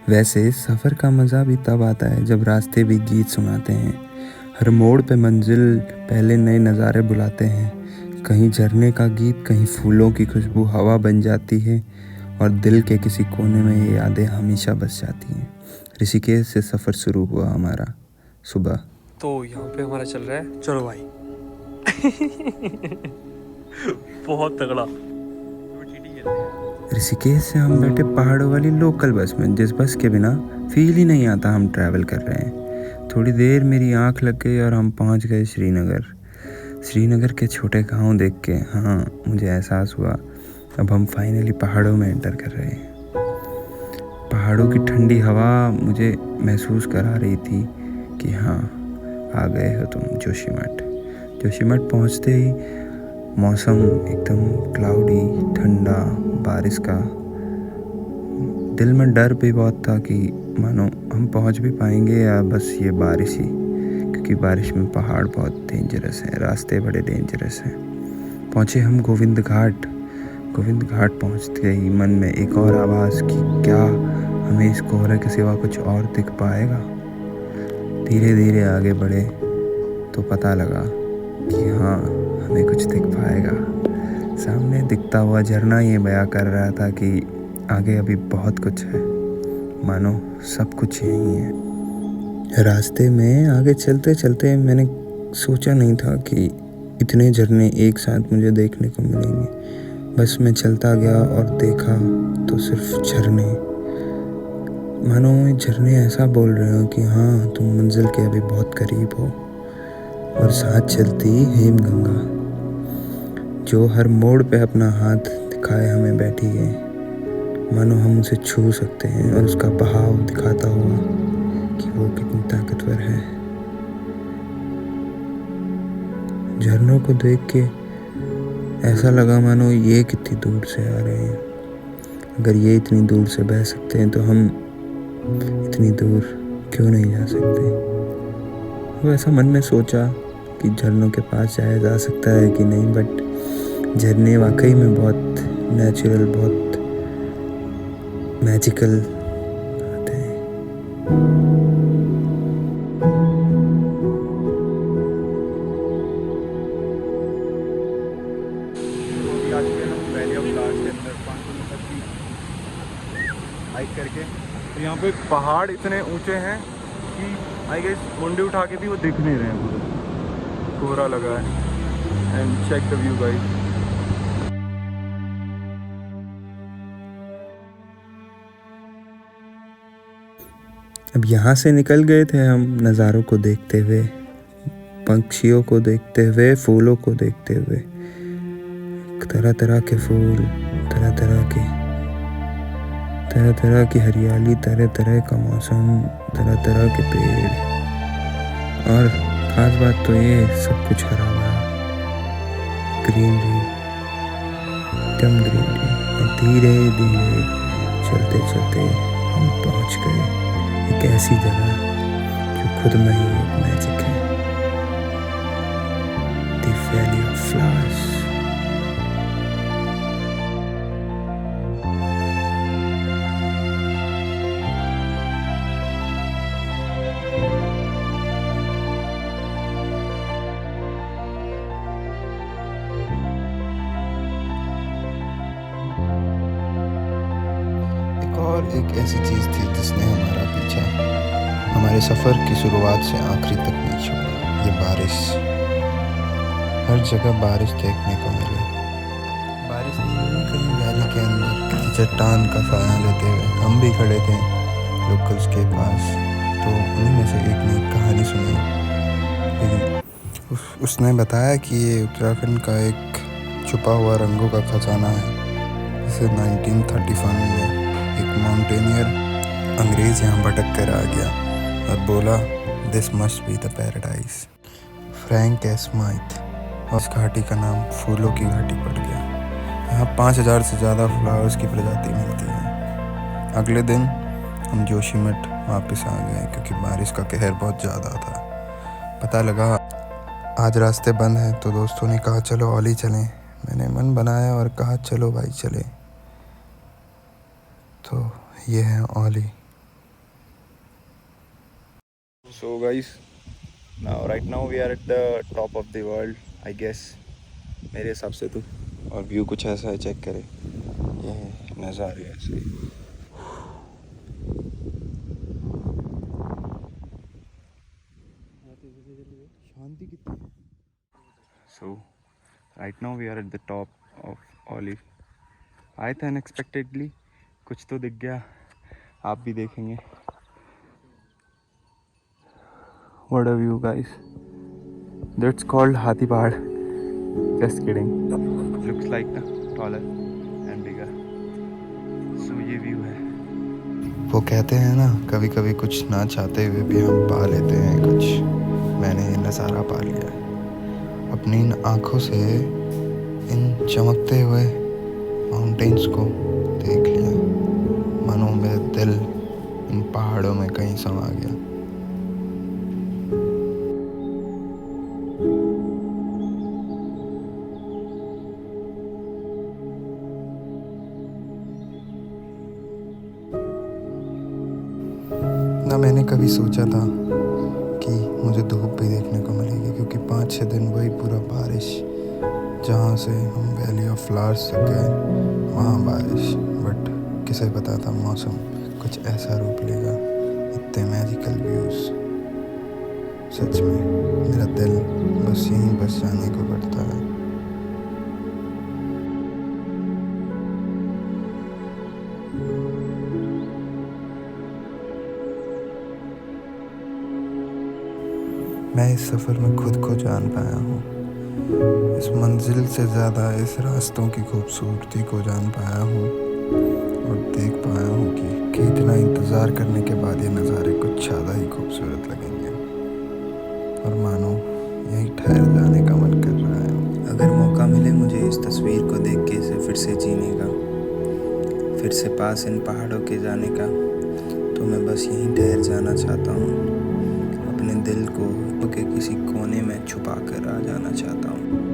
वैसे सफ़र का मज़ा भी तब आता है जब रास्ते भी गीत सुनाते हैं। हर मोड़ पे मंजिल पहले नए नज़ारे बुलाते हैं। कहीं झरने का गीत, कहीं फूलों की खुशबू हवा बन जाती है और दिल के किसी कोने में ये यादें हमेशा बस जाती हैं। ऋषिकेश से सफ़र शुरू हुआ हमारा सुबह। तो यहाँ पे हमारा चल रहा है चलो भाई। बहुत तगड़ा। ऋषिकेश से हम बैठे पहाड़ों वाली लोकल बस में, जिस बस के बिना फील ही नहीं आता हम ट्रैवल कर रहे हैं। थोड़ी देर मेरी आंख लग गई और हम पहुंच गए श्रीनगर के छोटे गांव देख के हाँ मुझे एहसास हुआ अब हम फाइनली पहाड़ों में एंटर कर रहे हैं। पहाड़ों की ठंडी हवा मुझे महसूस करा रही थी कि हाँ आ गए हो तुम जोशीमठ पहुंचते ही मौसम एकदम क्लाउडी, ठंडा, बारिश का। दिल में डर भी बहुत था कि मानो हम पहुंच भी पाएंगे या बस ये बारिश ही, क्योंकि बारिश में पहाड़ बहुत डेंजरस है, रास्ते बड़े डेंजरस हैं। पहुंचे हम गोविंद घाट पहुंचते ही मन में एक और आवाज़ कि क्या हमें इस कोहरे के सिवा कुछ और दिख पाएगा। धीरे धीरे आगे बढ़े तो पता लगा कि हाँ हमें कुछ दिख पाएगा। सामने दिखता हुआ झरना ये बयां कर रहा था कि आगे अभी बहुत कुछ है, मानो सब कुछ यहीं है। रास्ते में आगे चलते चलते मैंने सोचा नहीं था कि इतने झरने एक साथ मुझे देखने को मिलेंगे। बस मैं चलता गया और देखा तो सिर्फ झरने, मानो ये झरने ऐसा बोल रहे हो कि हाँ तुम मंजिल के अभी बहुत करीब हो। और साथ चलती हेमगंगा जो हर मोड़ पे अपना हाथ दिखाए हमें बैठी है, मानो हम उसे छू सकते हैं और उसका बहाव दिखाता हुआ कि वो कितनी ताकतवर है। झरनों को देख के ऐसा लगा मानो ये कितनी दूर से आ रहे हैं। अगर ये इतनी दूर से बह सकते हैं तो हम इतनी दूर क्यों नहीं जा सकते। वो ऐसा मन में सोचा कि झरनों के पास जाया जा सकता है कि नहीं, बट झरने वाकई में बहुत नेचुरल, बहुत मैजिकल होते हैं। आज के हम वैली ऑफ फ्लावर्स के अंदर 5 किलोमीटर की हाइक करके, तो यहाँ पे पहाड़ इतने ऊंचे हैं कि आई गेस मुंडी उठा के भी वो दिख नहीं रहे हैं, पूरा कोहरा लगा है। And check the view guys. अब यहाँ से निकल गए थे हम नज़ारों को देखते हुए, पंछियों को देखते हुए, फूलों को देखते हुए। तरह तरह के फूल, तरह तरह की हरियाली, तरह तरह का मौसम, तरह तरह के पेड़, और खास बात तो ये सब कुछ हरा भरा, ग्रीनरी, एकदम ग्रीनरी। और धीरे धीरे चलते चलते हम पहुँच गए एक ऐसी जगह जो खुद में ही एक मैजिक है, द वैली ऑफ फ्लावर्स। और एक ऐसी चीज़ थी जिसने हमारा पीछा हमारे सफ़र की शुरुआत से आखिरी तक नहीं छोड़ा, ये बारिश। हर जगह बारिश देखने को मिली। बारिश नहीं, कहीं वैली के अंदर किसी चट्टान का साया लेते हुए हम भी खड़े थे लोकल्स के पास। तो उन्हीं में से एक ने कहानी सुनाई। उसने बताया कि ये उत्तराखंड का एक छुपा हुआ रंगों का खजाना है। इसे 1931 में एक माउंटेनियर अंग्रेज़ यहाँ भटक कर आ गया और बोला this must be the paradise. Frank Smythe, और इस घाटी का नाम फूलों की घाटी पड़ गया। यहाँ 5000 से ज़्यादा फ्लावर्स की प्रजाति मिलती है। अगले दिन हम जोशीमठ वापस आ गए क्योंकि बारिश का कहर बहुत ज़्यादा था। पता लगा आज रास्ते बंद हैं, तो दोस्तों ने कहा चलो ओली चलें। मैंने मन बनाया और कहा चलो भाई चले। तो ये है ओली। So guys, right now we are at the top of the world, I guess. मेरे हिसाब से तो, और व्यू कुछ ऐसा है, चेक करें, ये नज़ारे ऐसे ही। शांति कितनी है। So right now we are at the top of Olive. आए थे अनएक्सपेक्टेडली, कुछ तो दिख गया, आप भी देखेंगे। What a view guys. That's called Hathi Pahad. Just kidding. Looks like taller and bigger. So ये व्यू है। वो कहते हैं ना, कभी कभी कुछ ना चाहते हुए भी हम पा लेते हैं कुछ। मैंने ये नज़ारा पा लिया है अपनी इन आँखों से, इन चमकते हुए माउंटेन्स को देख लिया। मानो मेरा दिल इन पहाड़ों में कहीं समा गया। ना मैंने कभी सोचा था कि मुझे धूप भी देखने को मिलेगी, क्योंकि 5-6 दिन वही पूरा बारिश, जहाँ से हम वैली ऑफ फ्लावर्स तक गए वहाँ बारिश। बट किसे पता था मौसम कुछ ऐसा रूप लेगा, इतने मैजिकल व्यूज़। सच में मेरा दिल बस यहीं बस जाने को करता है। मैं इस सफ़र में खुद को जान पाया हूँ। इस मंजिल से ज़्यादा इस रास्तों की खूबसूरती को जान पाया हूँ, और देख पाया हूँ कि इतना इंतज़ार करने के बाद ये नज़ारे कुछ ज़्यादा ही खूबसूरत लगेंगे, और मानो यहीं ठहर जाने का मन कर रहा है। अगर मौका मिले मुझे इस तस्वीर को देख के इसे फिर से जीने का, फिर से पास इन पहाड़ों के जाने का, तो मैं बस यहीं ठहर जाना चाहता हूँ। अपने दिल को के किसी कोने में छुपा कर आ जाना चाहता हूँ।